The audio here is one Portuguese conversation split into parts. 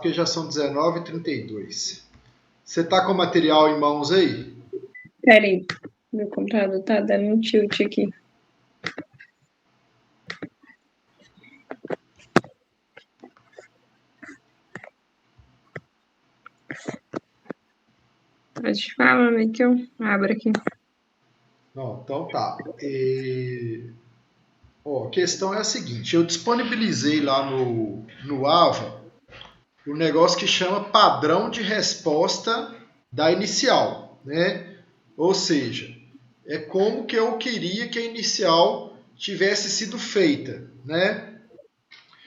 porque já são 19h32. Você está com o material em mãos aí? Peraí, meu computador tá dando um tilt aqui. Pode falar, né, que eu abro aqui. Não, então tá. A questão é a seguinte, eu disponibilizei lá no AVA um negócio que chama padrão de resposta da inicial, né? Ou seja, é como que eu queria que a inicial tivesse sido feita, né?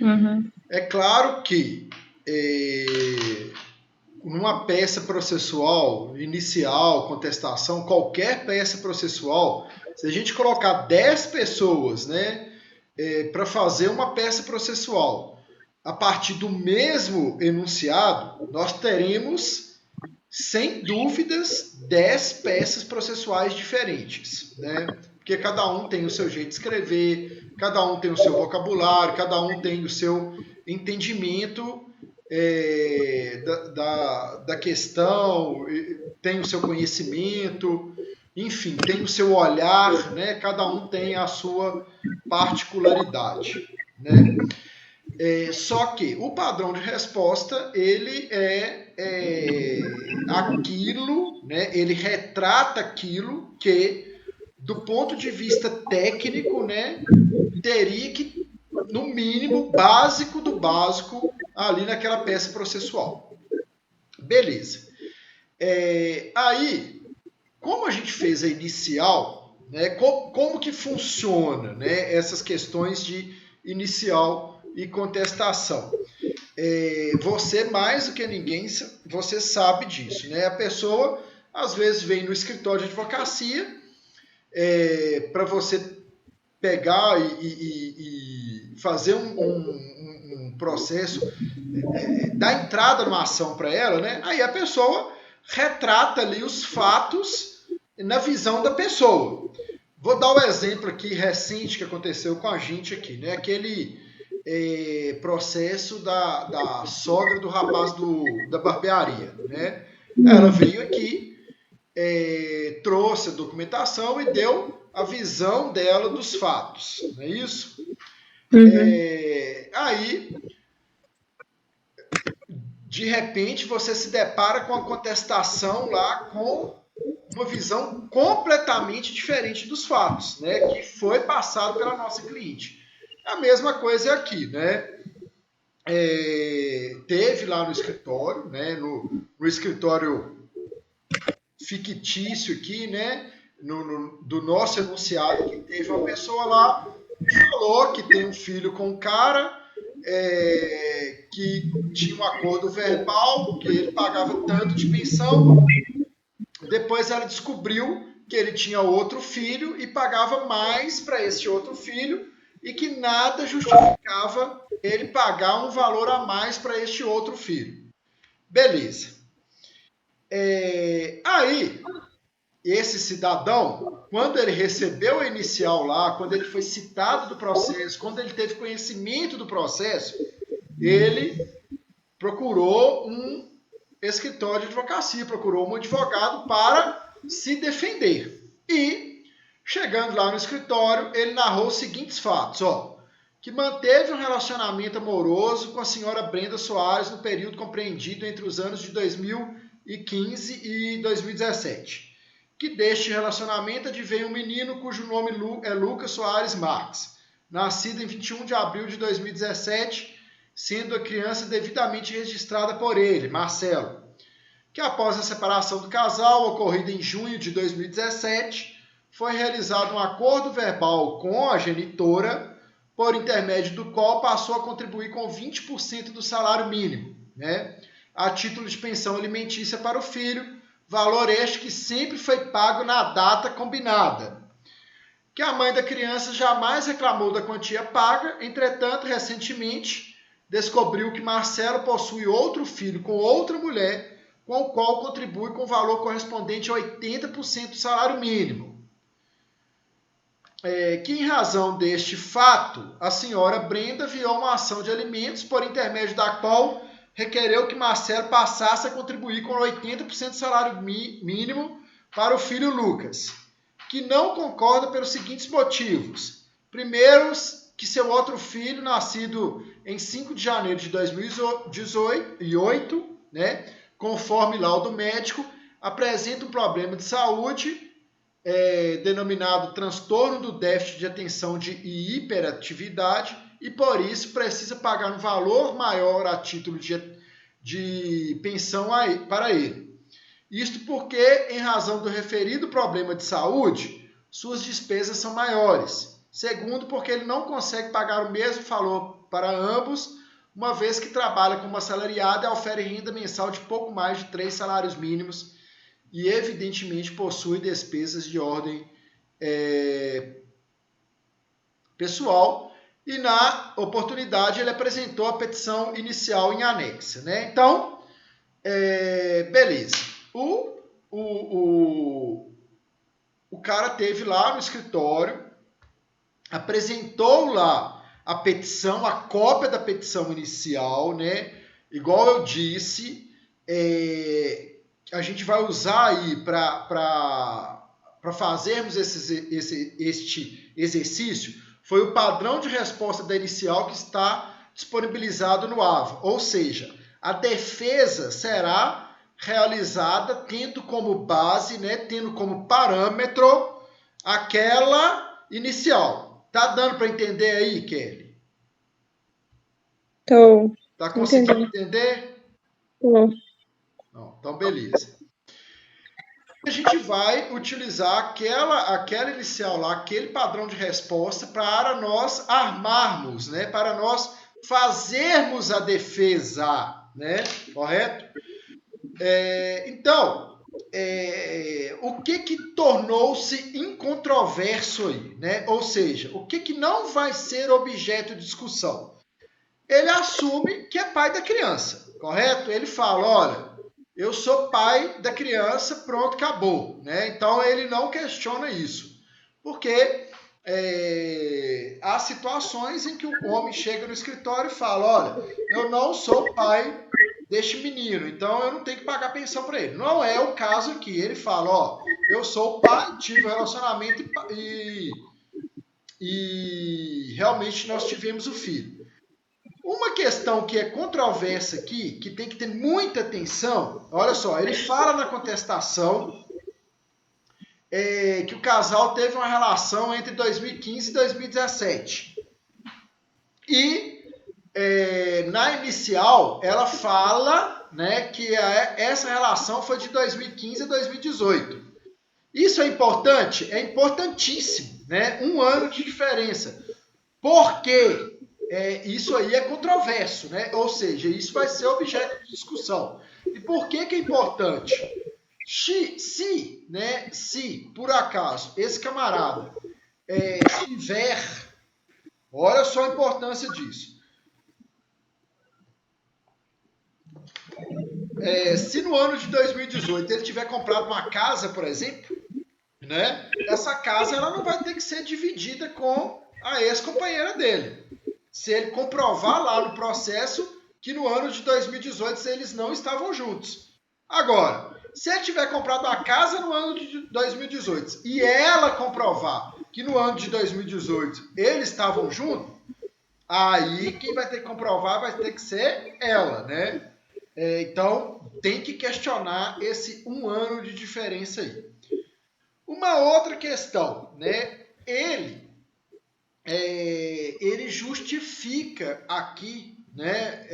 Uhum. É claro que numa peça processual, inicial, contestação, qualquer peça processual, se a gente colocar 10 pessoas, né, para fazer uma peça processual a partir do mesmo enunciado, nós teremos, sem dúvidas, 10 peças processuais diferentes, né? Porque cada um tem o seu jeito de escrever, cada um tem o seu vocabulário, cada um tem o seu entendimento da questão, tem o seu conhecimento, enfim, tem o seu olhar, né? Cada um tem a sua particularidade, né? Só que o padrão de resposta ele é aquilo, né? Ele retrata aquilo que, do ponto de vista técnico, né, teria que, no mínimo, básico do básico ali naquela peça processual. Beleza. Aí, como a gente fez a inicial, né, como que funciona, né, essas questões de inicial e contestação? Você, mais do que ninguém, você sabe disso, né? A pessoa, às vezes, vem no escritório de advocacia para você pegar e fazer um processo, dar entrada numa ação para ela, né? Aí a pessoa retrata ali os fatos na visão da pessoa. Vou dar o um exemplo aqui recente que aconteceu com a gente aqui, né? Aquele processo da sogra do rapaz da barbearia, né? Ela veio aqui, trouxe a documentação e deu a visão dela dos fatos, não é isso? Uhum. Aí, de repente, você se depara com a contestação lá com uma visão completamente diferente dos fatos, né? Que foi passado pela nossa cliente. A mesma coisa é aqui, né? Teve lá no escritório, né? No escritório fictício aqui, né? Do nosso enunciado, que teve uma pessoa lá que falou que tem um filho com um cara que tinha um acordo verbal, que ele pagava tanto de pensão. Depois ela descobriu que ele tinha outro filho e pagava mais para esse outro filho e que nada justificava ele pagar um valor a mais para este outro filho. Beleza. Aí, esse cidadão, quando ele recebeu a inicial lá, quando ele foi citado do processo, quando ele teve conhecimento do processo, ele procurou um escritório de advocacia, procurou um advogado para se defender. E, chegando lá no escritório, ele narrou os seguintes fatos, que manteve um relacionamento amoroso com a senhora Brenda Soares no período compreendido entre os anos de 2015 e 2017. Que deste relacionamento adveio um menino cujo nome é Lucas Soares Marques, nascido em 21 de abril de 2017, sendo a criança devidamente registrada por ele, Marcelo, que após a separação do casal, ocorrida em junho de 2017, foi realizado um acordo verbal com a genitora, por intermédio do qual passou a contribuir com 20% do salário mínimo, né, a título de pensão alimentícia para o filho, valor este que sempre foi pago na data combinada. Que a mãe da criança jamais reclamou da quantia paga, entretanto, recentemente, descobriu que Marcelo possui outro filho com outra mulher, com o qual contribui com o valor correspondente a 80% do salário mínimo. Que em razão deste fato, a senhora Brenda viou uma ação de alimentos por intermédio da qual requereu que Marcelo passasse a contribuir com 80% do salário mínimo para o filho Lucas, que não concorda pelos seguintes motivos. Primeiro, que seu outro filho, nascido em 5 de janeiro de 2008, né, conforme laudo médico, apresenta um problema de saúde denominado transtorno do déficit de atenção e hiperatividade, e por isso precisa pagar um valor maior a título de pensão para ele. Isto porque, em razão do referido problema de saúde, suas despesas são maiores. Segundo, porque ele não consegue pagar o mesmo valor para ambos, uma vez que trabalha como assalariado e ofere renda mensal de pouco mais de 3 salários mínimos e, evidentemente, possui despesas de ordem pessoal. E, na oportunidade, ele apresentou a petição inicial em anexa, né? Então, beleza. O cara teve lá no escritório, apresentou lá a petição, a cópia da petição inicial, né? Igual eu disse, a gente vai usar aí para fazermos este exercício, foi o padrão de resposta da inicial que está disponibilizado no AVA. Ou seja, a defesa será realizada tendo como base, né, tendo como parâmetro aquela inicial. Tá dando para entender aí, Kelly? Tô Tá conseguindo entendendo. entender? Tô. Não, então, beleza. A gente vai utilizar aquela inicial lá, aquele padrão de resposta para nós armarmos, né? Para nós fazermos a defesa, né? Correto? Então, o que tornou-se incontroverso aí, né? Ou seja, o que não vai ser objeto de discussão? Ele assume que é pai da criança, correto? Ele fala, olha, eu sou pai da criança, pronto, acabou, né? Então ele não questiona isso, porque há situações em que o homem chega no escritório e fala, olha, eu não sou pai deste menino, então eu não tenho que pagar pensão para ele. Não é o caso aqui. Ele fala, ó, eu sou pai, tive um relacionamento e realmente nós tivemos o filho. Uma questão que é controversa aqui, que tem que ter muita atenção, olha só, ele fala na contestação que o casal teve uma relação entre 2015 e 2017. E na inicial, ela fala, né, que essa relação foi de 2015 a 2018. Isso é importante? É importantíssimo, né? 1 ano de diferença. Por quê? Isso aí é controverso, né? Ou seja, isso vai ser objeto de discussão. E por que é importante? Se por acaso esse camarada tiver, olha só a importância disso. Se no ano de 2018 ele tiver comprado uma casa, por exemplo, né? Essa casa ela não vai ter que ser dividida com a ex-companheira dele. Se ele comprovar lá no processo que no ano de 2018 eles não estavam juntos. Agora, se ele tiver comprado uma casa no ano de 2018 e ela comprovar que no ano de 2018 eles estavam juntos, aí quem vai ter que comprovar vai ter que ser ela, né? Então, tem que questionar esse 1 ano de diferença aí. Uma outra questão, né? Ele justifica aqui, né,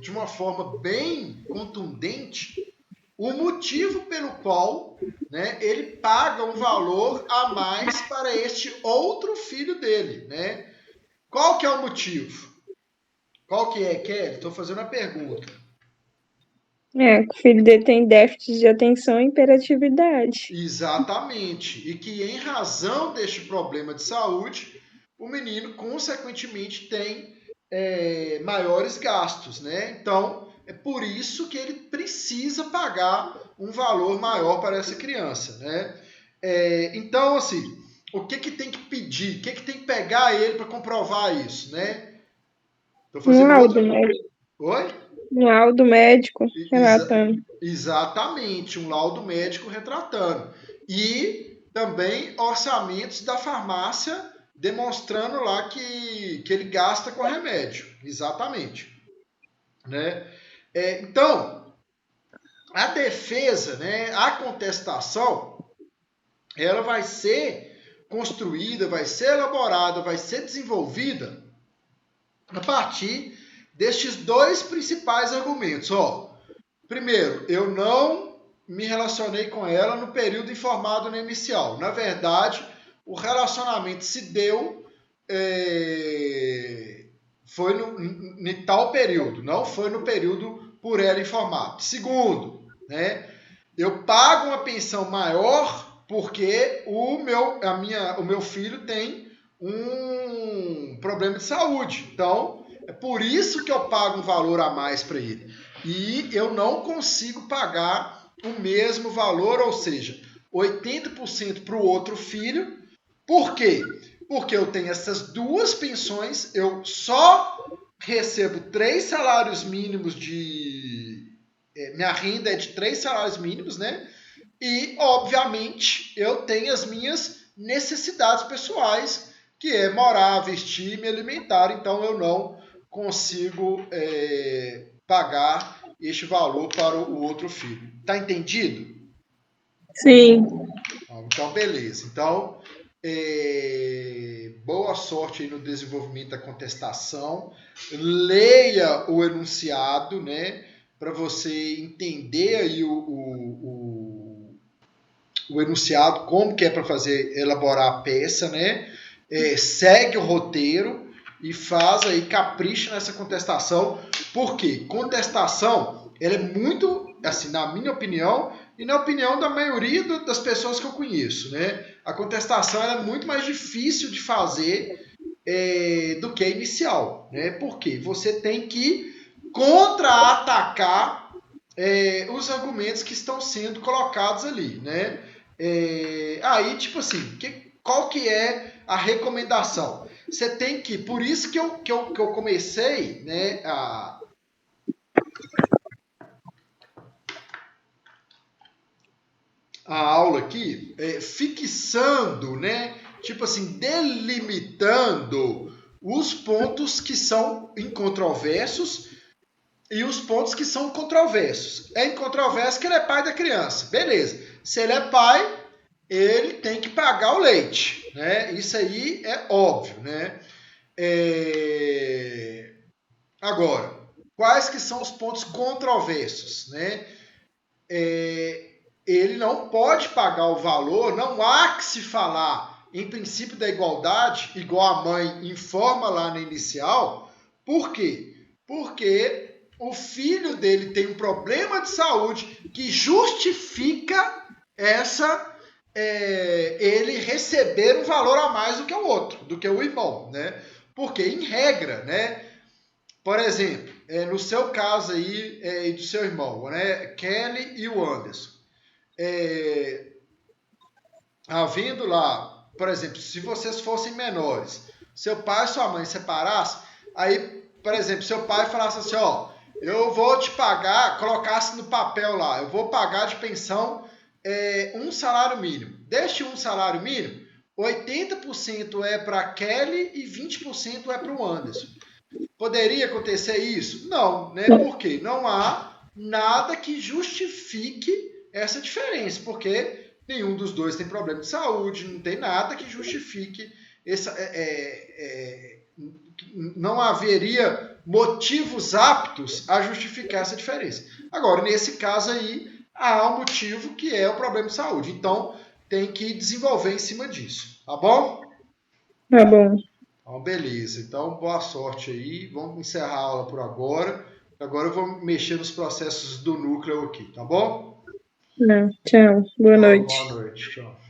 de uma forma bem contundente, o motivo pelo qual, né, ele paga um valor a mais para este outro filho dele, né? Qual que é o motivo? Qual que é, Kelly? Estou fazendo a pergunta. O filho dele tem déficit de atenção e hiperatividade. Exatamente. E que em razão deste problema de saúde, o menino, consequentemente, tem maiores gastos, né? Então, é por isso que ele precisa pagar um valor maior para essa criança, né? Então, assim, o que tem que pedir? O que tem que pegar ele para comprovar isso, né? Estou Um fazendo laudo, outra... né? Oi? Um laudo médico Exa relatando. exatamente, um laudo médico retratando. E também orçamentos da farmácia demonstrando lá que ele gasta com remédio. Exatamente. Né? Então, a defesa, né, a contestação, ela vai ser construída, vai ser elaborada, vai ser desenvolvida a partir destes dois principais argumentos. Ó, primeiro, eu não me relacionei com ela no período informado no inicial. Na verdade, o relacionamento se deu foi em tal período, não foi no período por ela informado. Segundo, né, eu pago uma pensão maior porque o meu filho tem um problema de saúde. Então, é por isso que eu pago um valor a mais para ele. E eu não consigo pagar o mesmo valor, ou seja, 80% para o outro filho. Por quê? Porque eu tenho essas duas pensões, eu só recebo 3 salários mínimos minha renda é de 3 salários mínimos, né? E, obviamente, eu tenho as minhas necessidades pessoais, que é morar, vestir e me alimentar. Então, eu não consigo pagar este valor para o outro filho. Tá entendido? Sim. Então, beleza. Então, boa sorte aí no desenvolvimento da contestação. Leia o enunciado, né? Para você entender aí o enunciado, como que é para fazer, elaborar a peça, né? Segue o roteiro e faz aí, capricha nessa contestação. Por quê? Contestação, ela é muito, assim, na minha opinião, e na opinião da maioria das pessoas que eu conheço, né? A contestação ela é muito mais difícil de fazer do que a inicial, né? Porque você tem que contra-atacar os argumentos que estão sendo colocados ali, né? Aí, tipo assim, qual que é a recomendação? Você tem que, por isso que eu comecei, né, a aula aqui, fixando, né, tipo assim, delimitando os pontos que são incontroversos e os pontos que são controversos. É incontroverso que ele é pai da criança. Beleza. Se ele é pai, ele tem que pagar o leite. Né? Isso aí é óbvio. Né? Agora, quais que são os pontos controversos? Né? Ele não pode pagar o valor, não há que se falar em princípio da igualdade, igual a mãe informa lá na inicial. Por quê? Porque o filho dele tem um problema de saúde que justifica ele receber um valor a mais do que o outro, do que o irmão, né? Porque, em regra, né? Por exemplo, no seu caso aí e do seu irmão, né? Kelly e o Anderson. Havendo lá, por exemplo, se vocês fossem menores, seu pai e sua mãe separassem, aí, por exemplo, seu pai falasse assim, ó, eu vou te pagar, colocasse no papel lá, eu vou pagar de pensão um salário mínimo. Deste um salário mínimo, 80% é para Kelly e 20% é para o Anderson. Poderia acontecer isso? Não, né? Porque não há nada que justifique essa diferença, porque nenhum dos dois tem problema de saúde, não tem nada que justifique não haveria motivos aptos a justificar essa diferença. Agora, nesse caso aí, há um motivo que é o problema de saúde. Então, tem que desenvolver em cima disso, tá bom? Tá bom. Então, beleza. Então, boa sorte aí. Vamos encerrar a aula por agora. Agora eu vou mexer nos processos do núcleo aqui, tá bom? Tchau. Boa Então, noite. boa noite. Tchau.